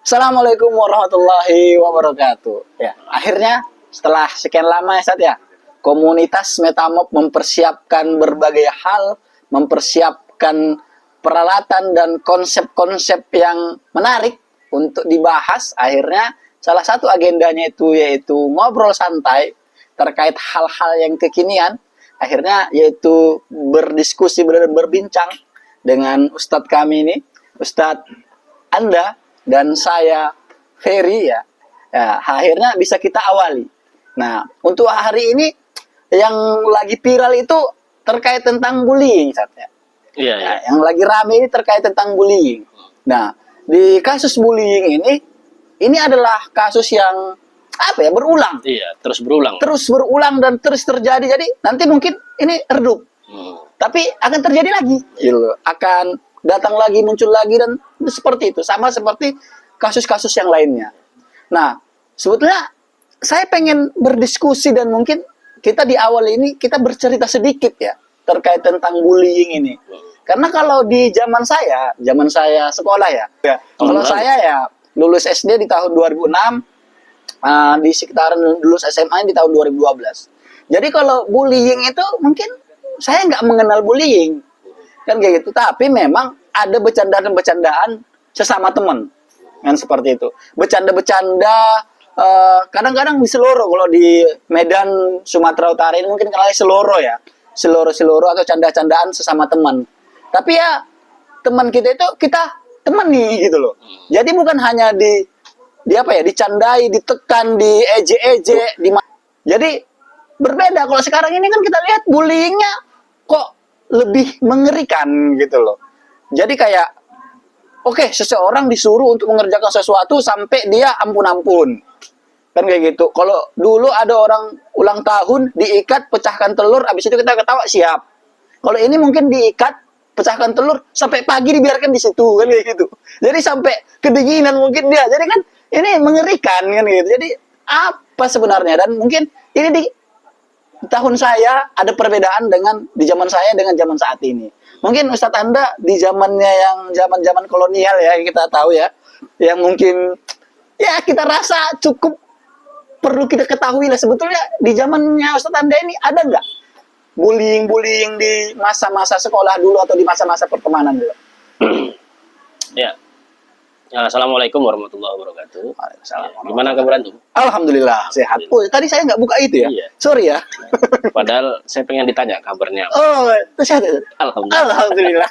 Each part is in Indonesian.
Assalamualaikum warahmatullahi wabarakatuh. Ya, akhirnya setelah sekian lama ya Sat ya, komunitas Metamob mempersiapkan berbagai hal, mempersiapkan peralatan dan konsep-konsep yang menarik untuk dibahas. Akhirnya salah satu agendanya itu yaitu ngobrol santai terkait hal-hal yang kekinian. Akhirnya yaitu berdiskusi, berbincang dengan Ustadz kami ini, Ustadz Anda dan saya Ferry ya. Ya, akhirnya bisa kita awali. Nah, untuk hari ini yang lagi viral itu terkait tentang bullying, ya. Iya, Ya, yang lagi rame ini terkait tentang bullying. Nah, di kasus bullying ini adalah kasus yang apa ya, berulang. Iya, terus berulang. Terus berulang dan terus terjadi. Jadi nanti mungkin ini redup. Tapi akan terjadi lagi. Gitu. Akan datang lagi, muncul lagi, dan seperti itu. Sama seperti kasus-kasus yang lainnya. Nah, sebetulnya saya pengen berdiskusi dan mungkin kita di awal ini kita bercerita sedikit ya terkait tentang bullying ini. Karena kalau di zaman saya sekolah ya. Kalau saya ya lulus SD di tahun 2006, di sekitaran lulus SMA di tahun 2012. Jadi kalau bullying itu mungkin saya nggak mengenal bullying. Kan kayak gitu, tapi memang ada bercandaan-bercandaan sesama teman kan seperti itu, bercanda-bercanda kadang-kadang di Seloro. Kalau di Medan Sumatera Utara ini mungkin kenalnya Seloro ya, Seloro atau canda-candaan sesama teman. Tapi ya teman kita itu kita teman nih gitu loh. Jadi bukan hanya di apa ya, dicandai, ditekan, diejek-ejek, jadi berbeda. Kalau sekarang ini kan kita lihat bullyingnya kok lebih mengerikan gitu loh. Jadi kayak oke, seseorang disuruh untuk mengerjakan sesuatu sampai dia ampun-ampun. Kan kayak gitu. Kalau dulu ada orang ulang tahun diikat, pecahkan telur, habis itu kita ketawa, siap. Kalau ini mungkin diikat, pecahkan telur sampai pagi dibiarkan di situ kan kayak gitu. Jadi sampai kedinginan mungkin dia. Jadi kan ini mengerikan kan gitu. Jadi apa sebenarnya, dan mungkin ini di tahun saya ada perbedaan dengan di zaman saya dengan zaman saat ini. Mungkin Ustadz Anda di zamannya yang zaman kolonial ya, kita tahu ya, yang mungkin ya kita rasa cukup perlu kita ketahui lah, sebetulnya di zamannya Ustadz Anda ini ada nggak bullying di masa-masa sekolah dulu atau di masa-masa pertemanan dulu? Ya. Assalamualaikum warahmatullahi wabarakatuh. Waalaikumsalam. Ya, gimana kabar antum? Alhamdulillah sehat. Oh, tadi saya nggak buka itu ya. Iya. Sorry ya. Padahal saya pengen ditanya kabarnya. Oh, itu sehat. Alhamdulillah. Alhamdulillah.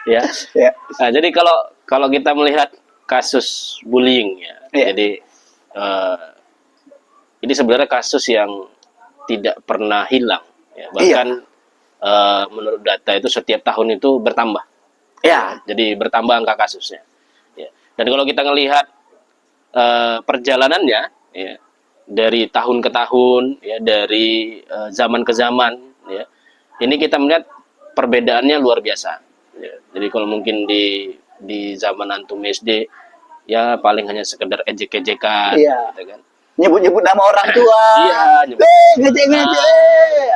Ya. Ya. Nah, jadi kalau kita melihat kasus bullying ya, Iya. jadi ini sebenarnya kasus yang tidak pernah hilang. Ya. Bahkan menurut data itu setiap tahun itu bertambah. Ya. Jadi bertambah angka kasusnya. Ya. Dan kalau kita ngelihat perjalanannya, ya, dari tahun ke tahun, ya, dari zaman ke zaman, ya, ini kita melihat perbedaannya luar biasa. Ya. Jadi kalau mungkin di zaman antum SD, ya paling hanya sekedar ejek-ejekan, Iya. gitu kan. Nyebut-nyebut nama orang tua. Iya, nyebut. Ngecek-ngecek.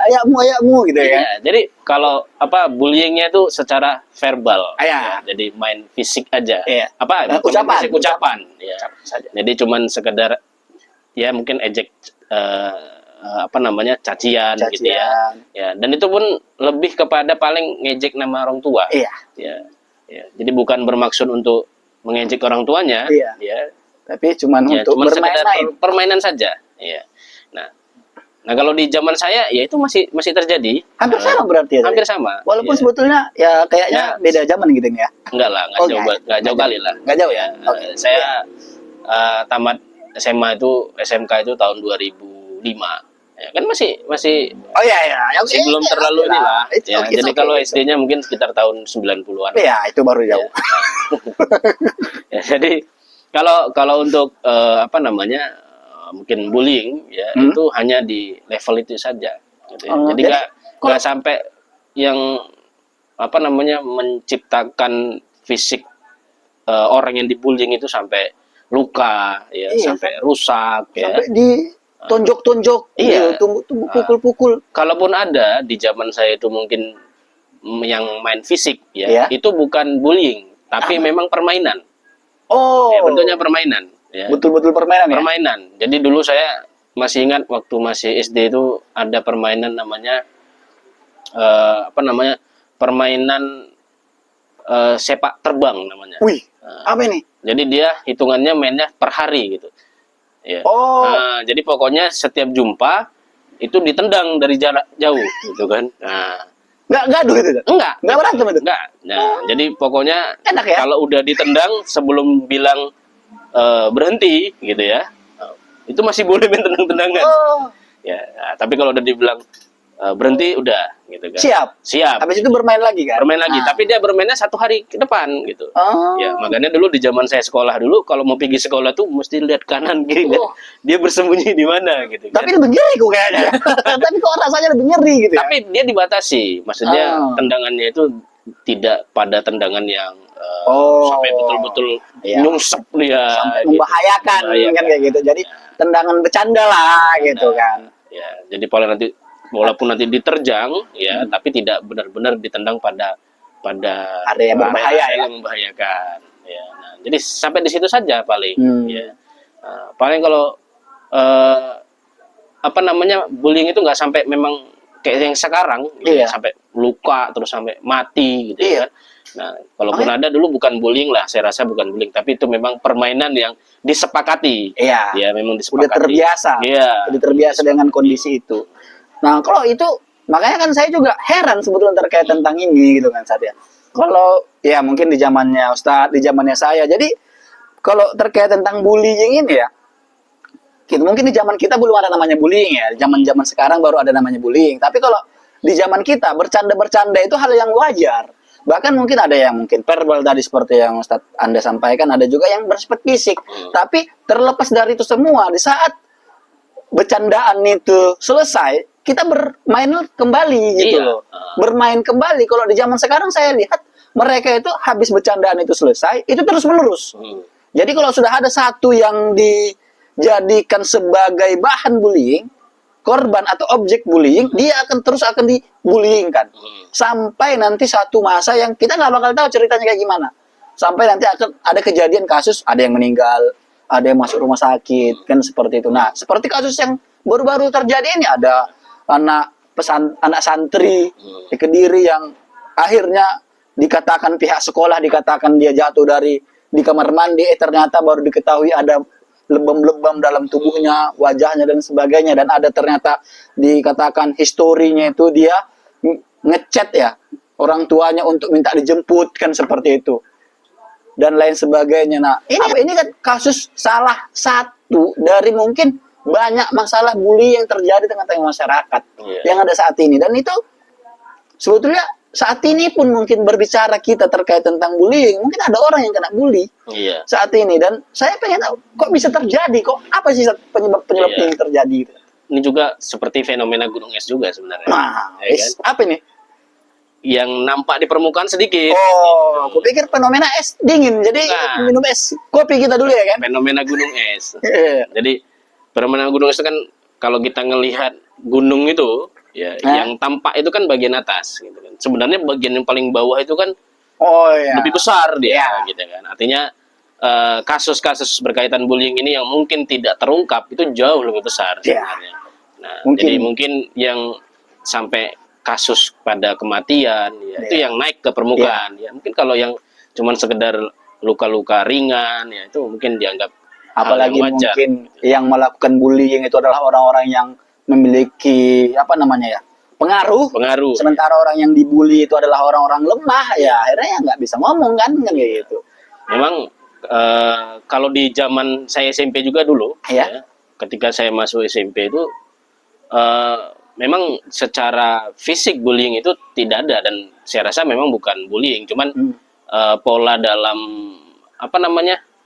Ayakmu gitu ya. Iya, jadi kalau bullyingnya itu secara verbal, Iya. ya, jadi main fisik aja. Iya. Bukan Ucapan. fisik, ucapan. Ya. Saja. Jadi cuman sekedar ya mungkin ejek cacian gitu ya. Ya, dan itu pun lebih kepada paling ngejek nama orang tua. Iya. Ya. Ya. Jadi bukan bermaksud untuk mengejek orang tuanya, Iya. ya. Tapi cuman Ya, untuk cuman sekedar bermain-main. permainan saja. Ya. Nah kalau di zaman saya ya itu masih terjadi. Hampir sama berarti ya. Hampir sama. Walaupun Ya. sebetulnya ya kayaknya Ya. beda zaman gitu ya. Enggak lah, Oh, nggak jauh kali lah. Nggak jauh ya. Oke. Saya tamat SMA itu, SMK itu tahun 2005. Ya, kan masih Oh iya ya. masih belum terlalu inilah. Ya, jadi kalau SD SD-nya mungkin sekitar tahun 90-an. ya itu baru jauh. Ya, jadi kalau untuk mungkin bullying ya itu hanya di level itu saja. Gitu ya. Jadi nggak sampai yang menciptakan fisik orang yang dibullying itu sampai luka, ya, Iya. sampai rusak, ya. Sampai ditonjok-tonjok, Iya. pukul-pukul. Kalaupun ada di zaman saya itu mungkin yang main fisik, ya, Iya. itu bukan bullying, tapi memang permainan. Oh, Ya, bentuknya permainan. Ya. betul-betul permainan ya? Permainan. Jadi dulu saya masih ingat waktu masih SD itu ada permainan namanya permainan sepak terbang namanya. Wih, apa ini? Jadi dia hitungannya mainnya per hari gitu. Ya. Oh, Nah, jadi pokoknya setiap jumpa itu ditendang dari jarak jauh gitu kan. Nah, nggak gaduh itu? enggak. Nggak berantem itu? Enggak. Nah, jadi pokoknya Enak ya? kalau udah ditendang sebelum bilang berhenti gitu ya, itu masih boleh main tendang-tendangan. Oh, Ya, nah, tapi kalau udah dibilang berhenti udah gitu kan. siap. Siap. Habis itu bermain lagi kan? Bermain lagi, Ah. tapi dia bermainnya 1 hari ke depan gitu. Oh. Ya, makanya dulu di zaman saya sekolah dulu kalau mau pergi sekolah tuh mesti lihat kanan kiri Oh. dia bersembunyi di mana gitu kan. Tapi lebih ngeri kok kayaknya. Tapi kok rasanya lebih ngeri gitu ya? Tapi dia dibatasi, maksudnya Oh. tendangannya itu tidak pada tendangan yang Oh. sampai betul-betul Iya. nyungsep dia Sampai gitu. membahayakan kan kayak gitu. Jadi tendangan bercanda lah gitu kan. Ya, jadi walaupun nanti diterjang ya, tapi tidak benar-benar ditendang pada Area berbahaya ya. yang membahayakan. Ya, nah, jadi sampai di situ saja paling. Hmm. Ya. Paling kalau bullying itu nggak sampai memang kayak yang sekarang, gitu Iya. ya, sampai luka terus sampai mati gitu Iya. ya. Nah, kalaupun ada dulu bukan bullying lah, saya rasa bukan bullying, tapi itu memang permainan yang disepakati. Iya. Ya, memang Udah disepakati. terbiasa. Iya. Udah terbiasa dengan kondisi itu. Nah, kalau itu makanya kan saya juga heran sebetulnya terkait tentang ini gitu kan Satya. Kalau ya mungkin di zamannya Ustadz, di zamannya saya. Jadi kalau terkait tentang bullying ini ya, mungkin di zaman kita belum ada namanya bullying ya. Di zaman-zaman sekarang baru ada namanya bullying. Tapi kalau di zaman kita bercanda-bercanda itu hal yang wajar. Bahkan mungkin ada yang mungkin verbal tadi seperti yang Ustadz Anda sampaikan, ada juga yang bersifat fisik. Tapi terlepas dari itu semua, di saat bercandaan itu selesai, kita bermain kembali gitu Iya. loh. Bermain kembali. Kalau di zaman sekarang saya lihat mereka itu habis bercandaan itu selesai, itu terus menerus. Jadi kalau sudah ada satu yang dijadikan sebagai bahan bullying, korban atau objek bullying, dia akan dibullyingkan. Sampai nanti satu masa yang kita nggak bakal tahu ceritanya kayak gimana. Sampai nanti akan ada kejadian kasus, ada yang meninggal, ada yang masuk rumah sakit, kan seperti itu. Nah, seperti kasus yang baru-baru terjadi ini, ada anak santri di Kediri yang akhirnya dikatakan pihak sekolah dikatakan dia jatuh di kamar mandi, ternyata baru diketahui ada lebam-lebam dalam tubuhnya, wajahnya dan sebagainya, dan ada ternyata dikatakan historinya itu dia ngechat ya orang tuanya untuk minta dijemput, kan seperti itu dan lain sebagainya. Nah, ini kan kasus salah satu dari mungkin banyak masalah bully yang terjadi di tengah-tengah masyarakat yang ada saat ini, dan itu sebetulnya saat ini pun mungkin berbicara kita terkait tentang bullying, mungkin ada orang yang kena bully saat ini, dan saya pengen tahu kok bisa terjadi, kok apa sih penyebab ini terjadi. Ini juga seperti fenomena gunung es juga sebenarnya. Nah, ya kan? apa ini? Yang nampak di permukaan sedikit. Oh, aku pikir fenomena es dingin, jadi minum es kopi kita dulu ya kan? Fenomena gunung es. Jadi fenomena gunung es itu kan kalau kita ngelihat gunung itu, ya, yang tampak itu kan bagian atas, gitu kan. Sebenarnya bagian yang paling bawah itu kan lebih besar dia, gitu kan. Artinya kasus-kasus berkaitan bullying ini yang mungkin tidak terungkap itu jauh lebih besar sebenarnya. Nah, jadi mungkin yang sampai kasus pada kematian, ya, itu yang naik ke permukaan. Ya, mungkin kalau yang cuman sekedar luka-luka ringan, ya itu mungkin dianggap apalagi hal yang wajar, mungkin yang melakukan bullying itu adalah orang-orang yang memiliki pengaruh. Sementara orang yang dibully itu adalah orang-orang lemah, ya akhirnya ya nggak bisa ngomong kan kayak gitu. Memang kalau di zaman saya SMP juga dulu, ya, ketika saya masuk SMP itu memang secara fisik bullying itu tidak ada, dan saya rasa memang bukan bullying, cuman pola dalam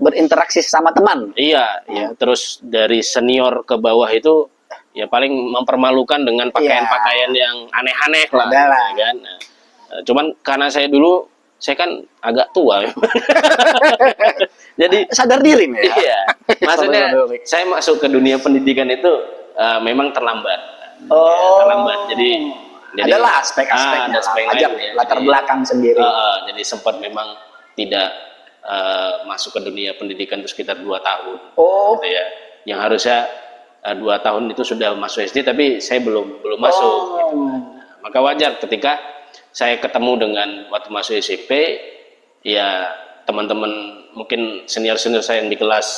berinteraksi sama teman. Iya, ya. Terus dari senior ke bawah itu ya paling mempermalukan dengan pakaian-pakaian yang aneh-aneh lah, ya kan. Nah, cuman karena saya kan agak tua, jadi sadar diri nih ya. Iya, maksudnya saya masuk ke dunia pendidikan itu memang terlambat. Terlambat. Jadi adalah aspek-aspeknya, ada aspek latar belakang sendiri. Jadi sempat memang tidak masuk ke dunia pendidikan itu sekitar 2 tahun. Oh. Gitu ya. Yang harusnya 2 tahun itu sudah masuk SD, tapi saya belum masuk. Gitu. Maka wajar ketika saya ketemu dengan waktu masuk SMP, ya teman-teman mungkin senior saya yang di kelas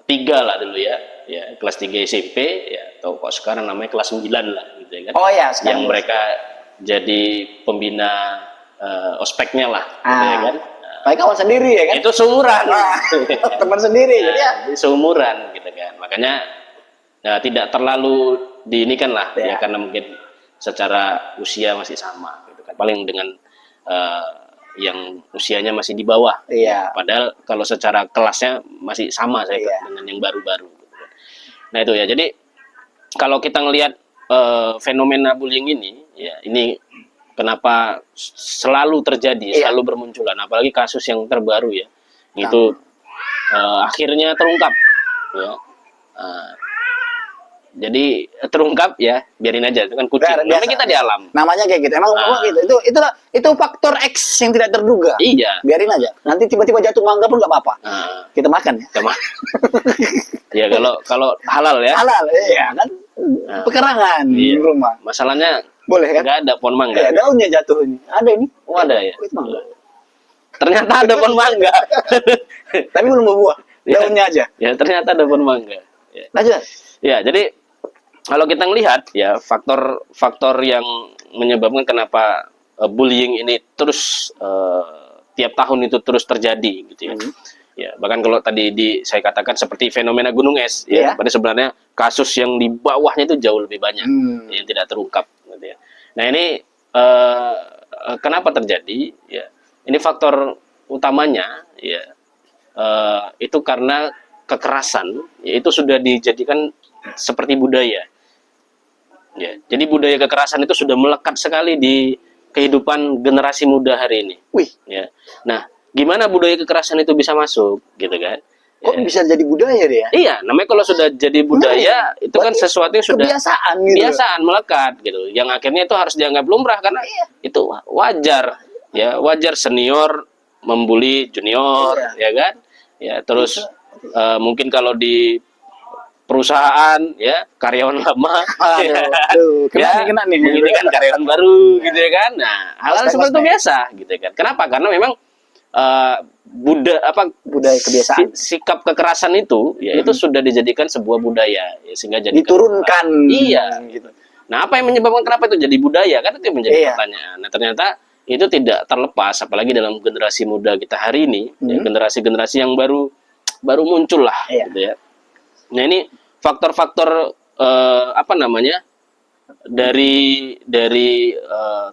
3 lah dulu ya kelas 3 SMP ya, atau kok sekarang namanya kelas 9 lah gitu ya kan. Oh ya, sekarang yang mereka jadi pembina ospeknya lah gitu ya kan. Baik kawan sendiri ya kan? Itu seumuran. Teman sendiri jadi ya. Seumuran gitu kan. Makanya tidak terlalu diinikan lah ya karena mungkin secara usia masih sama gitu kan. Paling dengan yang usianya masih di bawah. Iya. Padahal kalau secara kelasnya masih sama saya dengan yang baru-baru. Gitu kan. Nah itu ya. Jadi kalau kita ngelihat fenomena bullying ini, ya ini kenapa selalu terjadi, selalu bermunculan, apalagi kasus yang terbaru ya, itu akhirnya terungkap, ya. Jadi terungkap ya, biarin aja, itu kan kucing. Namanya kita di alam. Namanya kayak gitu. Emang gitu. Itu faktor X yang tidak terduga. Iya. Biarin aja. Nanti tiba-tiba jatuh mangga pun nggak apa-apa. Kita makan ya. Ya kalau halal ya. Halal, ya kan. Pekarangan di rumah. Masalahnya boleh kan? Nggak ada pohon mangga. Ya, daunnya jatuh ini. Ada ini. Oh ada ya. Mangga. Ternyata ada pohon mangga. Tapi belum berbuah. Daunnya aja. Ya ternyata ada pohon mangga. Ya. Lanjut. Ya jadi kalau kita melihat ya faktor yang menyebabkan kenapa bullying ini terus tiap tahun itu terus terjadi gitu ya. Ya bahkan kalau tadi saya katakan seperti fenomena gunung es ya, pada sebenarnya kasus yang di bawahnya itu jauh lebih banyak yang tidak terungkap gitu ya. Nah ini kenapa terjadi ya? Ini faktor utamanya ya itu karena kekerasan ya, itu sudah dijadikan seperti budaya. Ya, jadi budaya kekerasan itu sudah melekat sekali di kehidupan generasi muda hari ini. Wih. Ya. Nah, gimana budaya kekerasan itu bisa masuk, gitu kan? Kok bisa jadi budaya deh ya? Iya, namanya kalau sudah jadi budaya itu kan sesuatu yang sudah kebiasaan gitu. Kebiasaan melekat gitu. Yang akhirnya itu harus dianggap lumrah karena itu wajar. Ya, wajar senior membuli junior, ya kan? Ya, terus mungkin kalau di perusahaan ya karyawan lama kena nih ini kan karyawan baru gitu ya kan. Nah hal seperti itu biasa gitu kan. Kenapa? Karena memang budaya kebiasaan sikap kekerasan itu ya itu sudah dijadikan sebuah budaya ya, sehingga jadi diturunkan gitu. Nah apa yang menyebabkan kenapa itu jadi budaya kan itu menjadi pertanyaan. Nah ternyata itu tidak terlepas apalagi dalam generasi muda kita hari ini ya, generasi-generasi yang baru muncul lah gitu ya. Nah ini faktor-faktor dari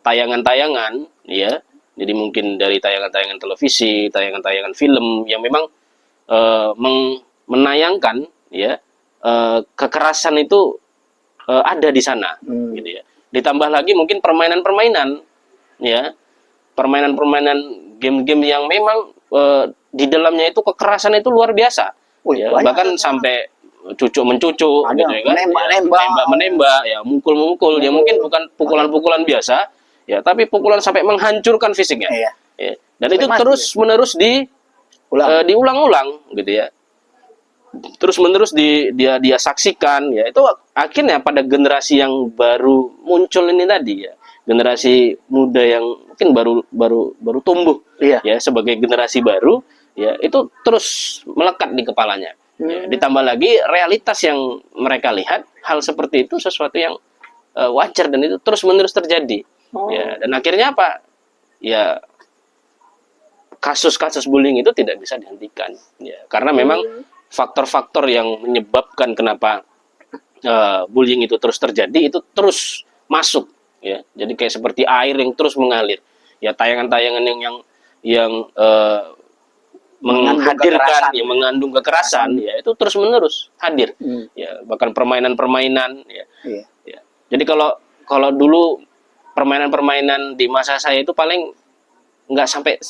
tayangan-tayangan ya, jadi mungkin dari tayangan-tayangan televisi, tayangan-tayangan film yang memang menayangkan ya kekerasan itu ada di sana, gitu ya. Ditambah lagi mungkin permainan-permainan ya, permainan-permainan game-game yang memang di dalamnya itu kekerasan itu luar biasa. Ya, bahkan sampai cucuk mencucuk gitu ya kan, menembak ya, mukul ya, mungkin bukan pukulan-pukulan biasa ya, tapi pukulan sampai menghancurkan fisiknya ya. Dan itu terus menerus diulang-ulang gitu ya, terus menerus dia saksikan ya. Itu akhirnya pada generasi yang baru muncul ini tadi ya, generasi muda yang mungkin baru tumbuh ya sebagai generasi baru ya, itu terus melekat di kepalanya. Ya, ditambah lagi realitas yang mereka lihat, hal seperti itu sesuatu yang wajar dan itu terus menerus terjadi. Ya, dan akhirnya apa? Ya kasus-kasus bullying itu tidak bisa dihentikan. Ya, karena memang faktor-faktor yang menyebabkan kenapa bullying itu terus terjadi itu terus masuk. Ya, jadi kayak seperti air yang terus mengalir. Ya tayangan-tayangan yang menghadirkan yang mengandung kekerasan ya itu terus menerus hadir ya, bahkan permainan-permainan ya. Jadi kalau dulu permainan-permainan di masa saya itu paling nggak sampai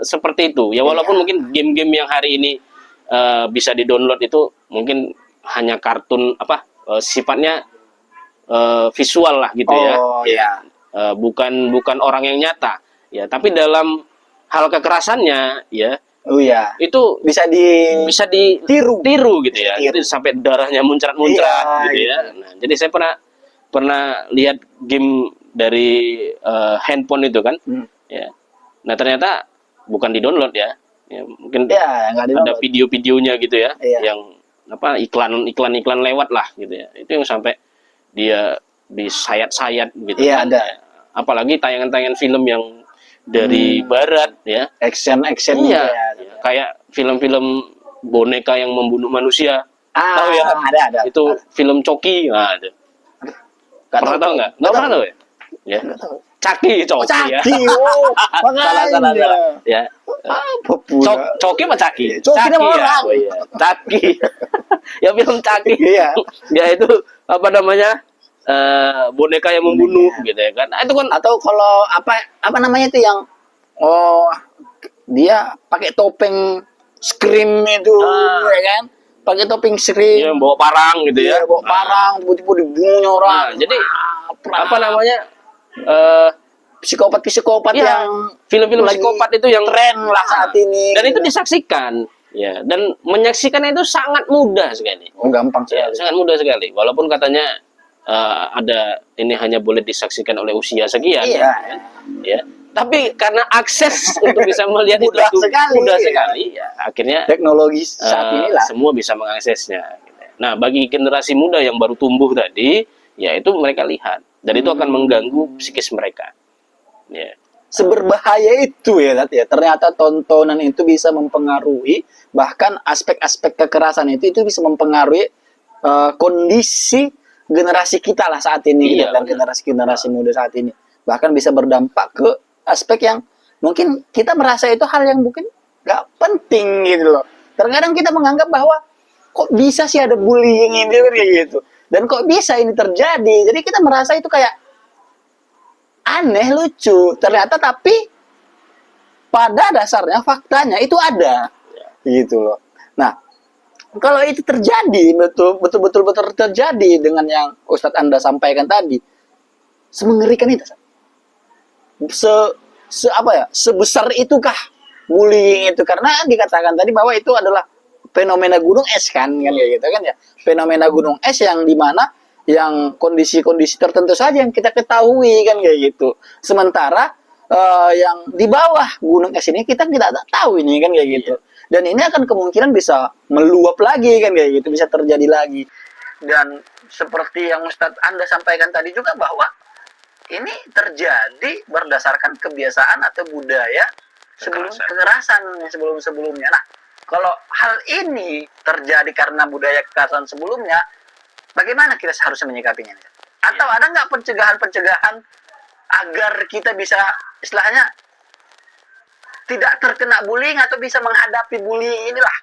seperti itu ya, walaupun mungkin game-game yang hari ini bisa di-download itu mungkin hanya kartun sifatnya visual lah gitu bukan orang yang nyata ya, tapi dalam hal kekerasannya ya Oh iya, itu bisa bisa ditiru gitu ya. Tiru. Jadi sampai darahnya muncrat-muncrat Iya, gitu ya. Nah, jadi saya pernah lihat game dari handphone itu kan. Ya. Nah, ternyata bukan di-download ya. Ya, mungkin Ya, nggak ada di-download. video-videonya gitu ya, Iya. yang apa iklan lewat lah gitu ya. Itu yang sampai dia disayat-sayat gitu Iya, kan. ada. Ya. Apalagi tayangan-tayangan film yang dari barat ya. Action Iya, ya. kayak film-film boneka yang membunuh manusia. Tahu ya? Ada. Itu film Coki. Nah, itu. Pernah tahu nggak? Nggak pernah tahu ya? Ya. Caki, Coki ya. Caki, Salah. Ya. Apa pula? Coki apa Caki? Coki nama ya. orang. Oh iya, Caki. Ya film Caki. Iya. Ya itu apa namanya? Boneka yang membunuh gitu ya kan. Nah, itu kan Atau kalau apa namanya itu yang dia pakai topeng scream itu ya kan? Pakai topeng scream. ya, bawa parang gitu ya. Iya, bawa parang, tiba-tiba dibunuh orang. Nah, jadi apa namanya? Psikopat-psikopat Ya, yang film-film lagi psikopat itu yang tren lah saat ini. dan itu disaksikan ya, dan menyaksikannya itu sangat mudah sekali. Oh, gampang Ya, sekali. sangat mudah sekali. Walaupun katanya ada ini hanya boleh disaksikan oleh usia sekian. Iya. Ya. Tapi karena akses untuk bisa melihat Mudah itu sekali, mudah ya. sekali, ya, akhirnya Teknologi saat inilah. semua bisa mengaksesnya. Nah, bagi generasi muda yang baru tumbuh tadi, ya itu mereka lihat dan itu akan mengganggu psikis mereka. Ya. Seberbahaya itu ya, Tat, ya. Ternyata tontonan itu bisa mempengaruhi, bahkan aspek-aspek kekerasan itu bisa mempengaruhi kondisi generasi kita lah saat ini, Iya, dan benar. generasi muda saat ini. Bahkan bisa berdampak ke aspek yang mungkin kita merasa itu hal yang mungkin nggak penting gitu loh. Terkadang kita menganggap bahwa kok bisa sih ada bullying ini kayak gitu, dan kok bisa ini terjadi. Jadi kita merasa itu kayak aneh, lucu. Ternyata tapi pada dasarnya faktanya itu ada gitu loh. Nah, kalau itu terjadi betul terjadi dengan yang Ustadz Anda sampaikan tadi, semengerikan itu. Sebesar itukah bullying itu, karena dikatakan tadi bahwa itu adalah fenomena gunung es kan kayak gitu kan ya, fenomena gunung es yang dimana yang kondisi-kondisi tertentu saja yang kita ketahui kan kayak gitu, sementara yang di bawah gunung es ini kita tidak tahu ini kan kayak gitu, dan ini akan kemungkinan bisa meluap lagi kan kayak gitu, bisa terjadi lagi. Dan seperti yang Ustadz Anda sampaikan tadi juga bahwa ini terjadi berdasarkan kebiasaan atau budaya kekerasan sebelum-sebelumnya. Nah, kalau hal ini terjadi karena budaya kekerasan sebelumnya, bagaimana kita seharusnya menyikapinya? Atau ada nggak pencegahan-pencegahan agar kita bisa istilahnya tidak terkena bullying atau bisa menghadapi bullying inilah?